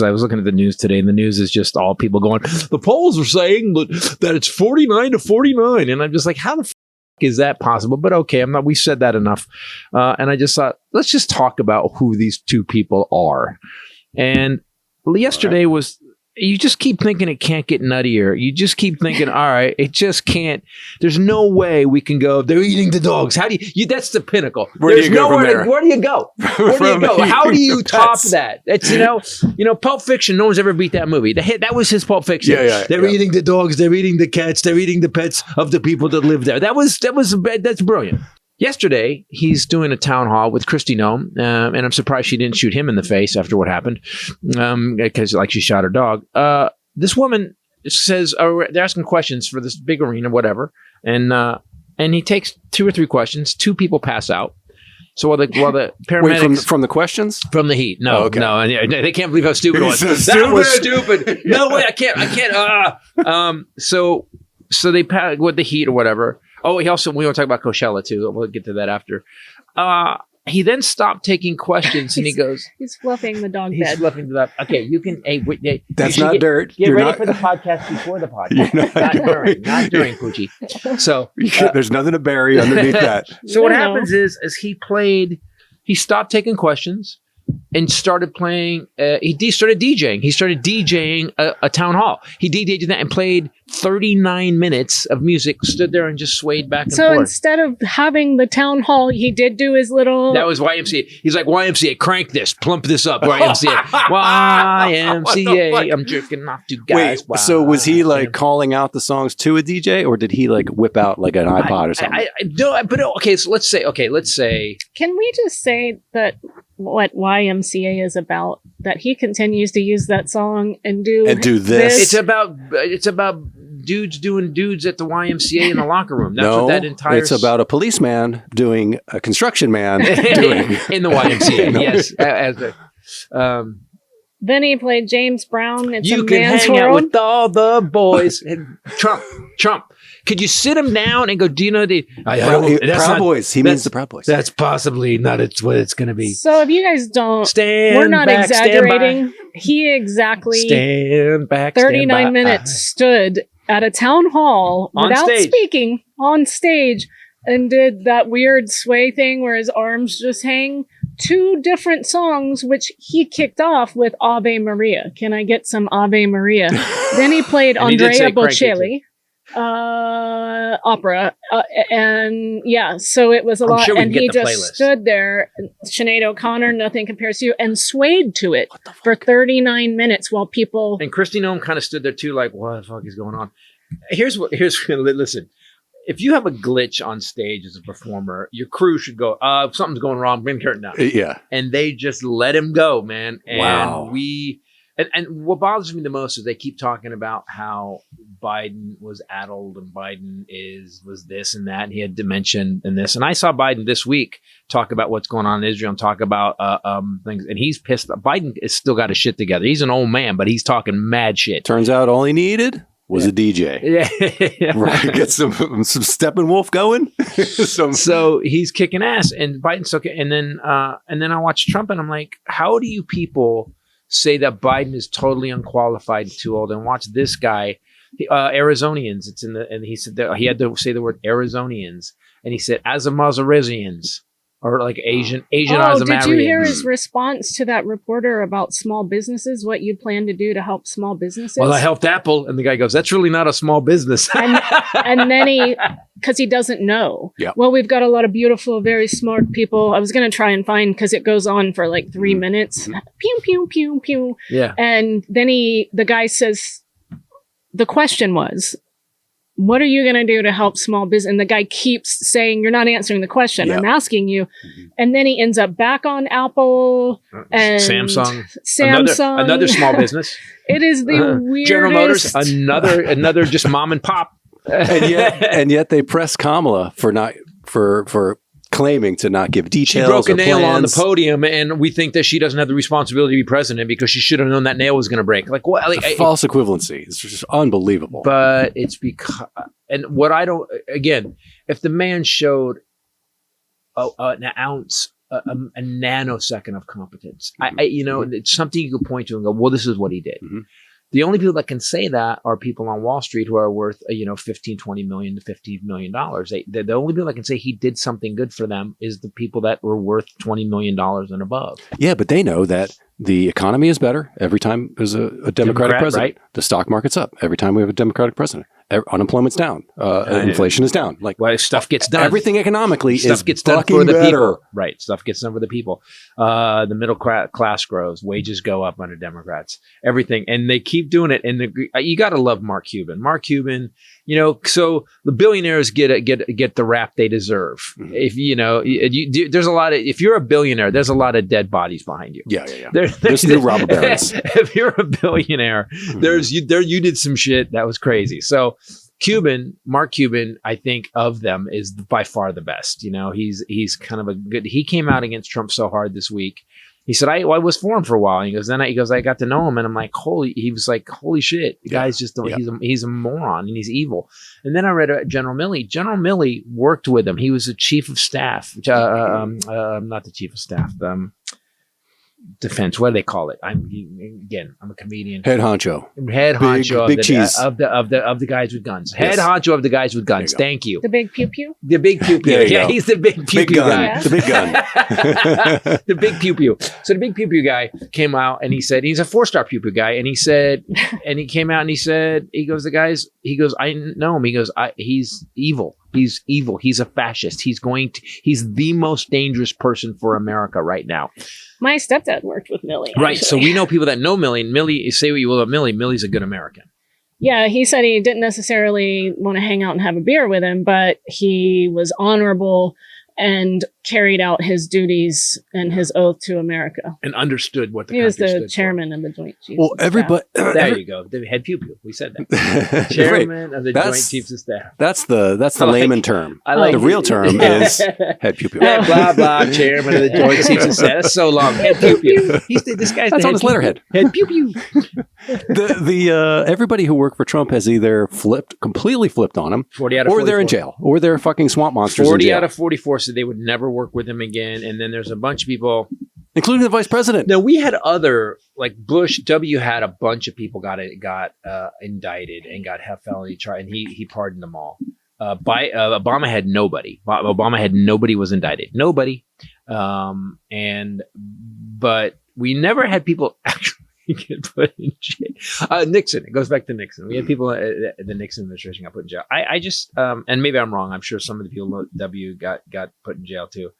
I was looking at the news today, and the news is just all people going, the polls are saying that it's 49-49. And I'm just like, how the is that possible? But okay, we said that enough. And I just thought, let's just talk about who these two people are. And yesterday was, you just keep thinking it can't get nuttier. You just keep thinking, all right, it just can't. There's no way we can go, they're eating the dogs. How do you that's the pinnacle. Where do you go from there? Where do you go? Where do you go? How do you top that? It's, Pulp Fiction, no one's ever beat that movie. That was his Pulp Fiction. They're eating the dogs, they're eating the cats, they're eating the pets of the people that live there. That's brilliant. Yesterday, he's doing a town hall with Kristi Noem, and I'm surprised she didn't shoot him in the face after what happened, because she shot her dog. This woman says, they're asking questions for this big arena, whatever, and he takes 2 or 3 questions. 2 people pass out. So while the paramedics... Wait, from the questions? From the heat. No, no. And they can't believe how stupid it was. That was stupid. No way, I can't. So they pass with the heat or whatever. Oh, we want to talk about Coachella too. We'll get to that after. He then stopped taking questions and he goes, he's fluffing the dog bed. He's fluffing the dog. Okay, you can. That's not dirt. Get ready for the podcast before the podcast. Not during Poochie. So there's nothing to bury underneath that. So what happens is he stopped taking questions and started playing. He started DJing. He started DJing a town hall. He DJed that and played 39 minutes of music. Stood there and just swayed back and forth. So instead of having the town hall, he did do his little. That was YMCA. He's like, YMCA, crank this, plump this up. YMCA, YMCA. I'm jerking off to guys. Wait, so was he like calling out the songs to a DJ, or did he like whip out like an iPod or something? Okay. So let's say. Can we just say that what YMCA is about? That he continues to use that song and do this. It's about dudes doing dudes at the YMCA in the locker room. That's what that entire. It's about a policeman doing a construction man doing in the YMCA. Yes, then he played James Brown. It's you a can man's hang world. out with all the boys. Trump. Could you sit him down and go, do you know the Proud Boys? He means the Proud Boys. That's possibly not what it's going to be. So if you guys don't, we're not exaggerating. He exactly stand back, 39 minutes stood at a town hall without speaking on stage and did that weird sway thing where his arms just hang. 2 different songs, which he kicked off with Ave Maria. Can I get some Ave Maria? Then he played Andrea Bocelli. Opera, and so it was a lot, and he just stood there. Sinead O'Connor, Nothing Compares to You, and swayed to it for 39 minutes while people. And Kristi Noem kind of stood there too, like, what the fuck is going on? Here's listen. If you have a glitch on stage as a performer, your crew should go, something's going wrong, bring curtain down. Yeah. And they just let him go, man. And wow. And what bothers me the most is they keep talking about how Biden was addled and Biden was this and that, and he had dementia and this. And I saw Biden this week talk about what's going on in Israel and talk about things, and he's pissed. Biden has still got his shit together. He's an old man, but he's talking mad shit. Turns out all he needed was a DJ. Yeah. Right. Get some Steppenwolf going. So he's kicking ass, and Biden's still and then I watch Trump and I'm like, how do you people say that Biden is totally unqualified, too old, and watch this guy, Arizonians. It's and he said that he had to say the word Arizonians, and he said Azamazarians, or like Asian Azamarians. Did you hear his response to that reporter about small businesses? What you plan to do to help small businesses? Well, I helped Apple, and the guy goes, "That's really not a small business." and then because he doesn't know. Yeah. Well, we've got a lot of beautiful, very smart people. I was going to try and find, because it goes on for like 3 minutes. Pew, pew, pew, pew. Yeah. And then the guy says, the question was, what are you going to do to help small business? And the guy keeps saying, you're not answering the question. Yeah. I'm asking you. Mm-hmm. And then he ends up back on Apple and Samsung. Another small business. It is the weirdest. General Motors, another just mom and pop. and yet they press Kamala for claiming to not give details. She broke a nail plans on the podium, and we think that she doesn't have the responsibility to be president because she should have known that nail was going to break. Like what? False equivalency. It's just unbelievable. But it's because, and what I don't. Again, if the man showed an ounce a nanosecond of competence. It's something you could point to and go, well, this is what he did. Mm-hmm. The only people that can say that are people on Wall Street who are worth, 15, 20 million to $50 million. The only people that can say he did something good for them is the people that were worth $20 million and above. Yeah, but they know that the economy is better every time there's a Democratic president. Right? The stock market's up every time we have a Democratic president. Unemployment's down. Inflation is down. Stuff gets done. Everything economically stuff gets done for the people. Right. Stuff gets done for the people. The middle class grows. Wages go up under Democrats. Everything. And they keep doing it. And you got to love Mark Cuban. Mark Cuban, so the billionaires get the rap they deserve. Mm-hmm. If there's a lot of, if you're a billionaire, there's a lot of dead bodies behind you. Yeah. There's the robber barons. If you're a billionaire, you did some shit that was crazy. So Mark Cuban, I think of them is by far the best. He's kind of he came out against Trump so hard this week. He said, I was for him for a while. And he goes, I got to know him. And I'm like, holy shit. The guy's just, he's a moron and he's evil. And then I read General Milley. General Milley worked with him. He was the chief of staff, not the chief of staff, defense. What do they call it? I'm a comedian. Head honcho. Big cheese of the guys with guns. Head honcho of the guys with guns. Thank you. The big pew pew. The big pew pew. Yeah, he's the big pew pew guy. The big gun. The big pew pew. So the big pew pew guy came out and he said he's a 4-star pew pew guy, and he said, and he came out and he said, I know him. He goes, he's evil. He's evil. He's a fascist. He's the most dangerous person for America right now. My stepdad worked with Milley. Right. Actually. So we know people that know Milley. And Milley, say what you will about Milley. Milley's a good American. Yeah, he said he didn't necessarily want to hang out and have a beer with him, but he was honorable and carried out his duties and his oath to America. And understood what he was the chairman of the Joint Chiefs. Well, everybody. There you go. The head pew pew. We said that. Chairman of the Joint Chiefs of Staff. That's the layman term. The real term is head pew pew. Blah blah. Chairman of the Joint Chiefs of Staff. That's so long. Head pew pew. This guy's that's on his letterhead. Head pew pew. Everybody who worked for Trump has either completely flipped on him, 40 out of 44. Or they're in jail, or they're fucking swamp monsters. 40 out of 44 said they would never work with him again, and then there's a bunch of people, including the vice president. Now we had other, like Bush W had a bunch of people got indicted and got felony trial, and he pardoned them all. Obama had nobody. Obama had nobody was indicted. Nobody, but we never had people actually get put in jail. Nixon. It goes back to Nixon. We had people the Nixon administration got put in jail. I just and maybe I'm wrong. I'm sure some of the people in W got put in jail too.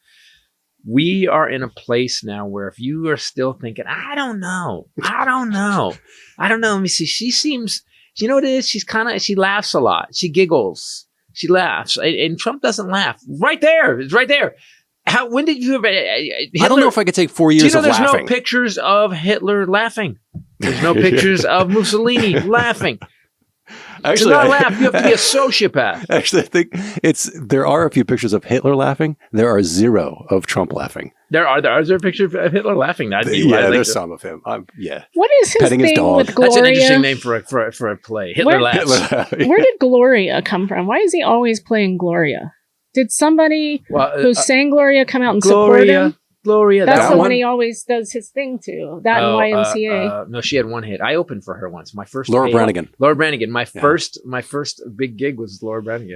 We are in a place now where if you are still thinking, I don't know. Let me see. She seems, you know what it is? She laughs a lot. She giggles. She laughs. And Trump doesn't laugh. Right there. It's right there. When did you ever? I don't know if I could take 4 years of laughing. There's no pictures of Hitler laughing. There's no pictures of Mussolini laughing. Actually, to not laugh, you have to be a sociopath. Actually, I think there are a few pictures of Hitler laughing. There are 0 of Trump laughing. Is there a picture of Hitler laughing? There's some of him. What is his petting thing his dog. with Gloria? That's an interesting name for a play. Hitler laughs. Where did Gloria come from? Why is he always playing Gloria? Did somebody who sang Gloria come out and support him? Gloria. That's the one he always does his thing to. That and YMCA. No, she had one hit. I opened for her once. My first Laura Branigan. My first big gig was Laura Branigan.